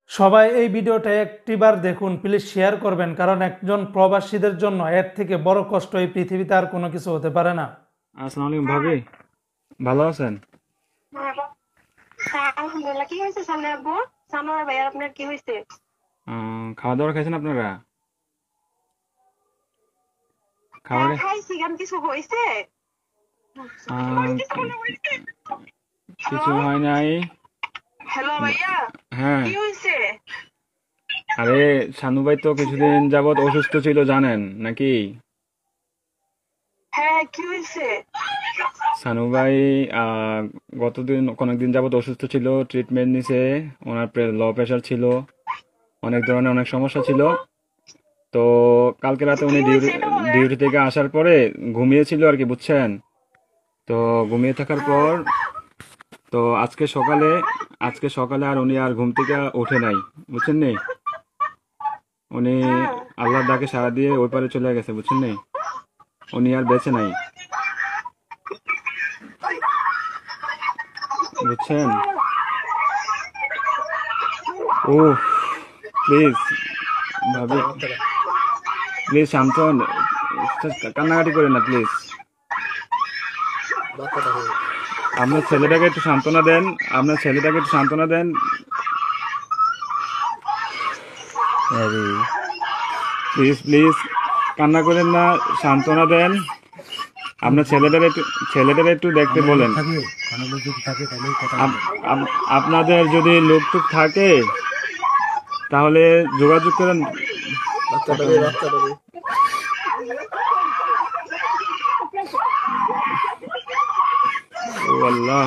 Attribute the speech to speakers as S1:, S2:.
S1: সবাই এই ভিডিওটা একটিবার দেখুন, প্লিজ শেয়ার করবেন, কারণ একজন প্রবাসীদের জন্য এর থেকে বড় কষ্ট এই পৃথিবীতে আর কোনো কিছু হতে পারে না।
S2: আসসালামু আলাইকুম ভাবি, ভালো আছেন?
S3: হ্যাঁ, আলহামদুলিল্লাহ। কি হয়েছে সামনে আব্বু? সানোয়ার ভাই, আর আপনার কি হয়েছে?
S2: খাওয়া দাওয়া খাইছেন আপনারা?
S3: হ্যাঁ,
S2: খাবারে
S3: খাইছি। কেন, কিছু হয়েছে?
S2: কিছু হয় নাই।
S3: হ্যালো ভাইয়া,
S2: হ্যাঁ,
S3: কি হয়েছে?
S2: আরে শানু ভাই তো কিছুদিন যাবত অসুস্থ ছিল জানেন নাকি?
S3: হ্যাঁ, কি হয়েছে?
S2: শানু ভাই আহ, অনেকদিন যাবত অসুস্থ ছিল, ট্রিটমেন্ট নিছে। ওনার লো প্রেশার ছিল, অনেক ধরনের অনেক সমস্যা ছিল। তো কালকে রাতে
S3: কি
S2: উনি
S3: হয়েছে এটা বলেন।
S2: ডিউটি থেকে আসার পরে ঘুমিয়েছিল আর কি, বুঝছেন? তো ঘুমিয়ে থাকার
S3: হ্যাঁ।
S2: পর তো আজকে সকালে আর উনি আর ঘুম থেকে ওঠে নাই, বুঝছেন নি? উনি
S3: হ্যাঁ।
S2: আল্লাহর ডাকে সাড়া দিয়ে ওই পারে চলে গেছে, বুঝছেন নি? উনি আর বেঁচে নাই, বুঝছেন? ও প্লিজ ভাবি, প্লিজ শান্ত হন, কান্নাকাটি করেন না প্লিজ। আপনার ছেলেটাকে একটু সান্ত্বনা দেন, আপনার ছেলেটাকে একটু সান্ত্বনা দেন। প্লিজ প্লিজ কান্না করেন না, সান্ত্বনা দেন। আপনার ছেলেটার একটু দেখতে বলেন। আপনাদের যদি লোকটুক থাকে তাহলে যোগাযোগ করেন। ও আল্লাহ।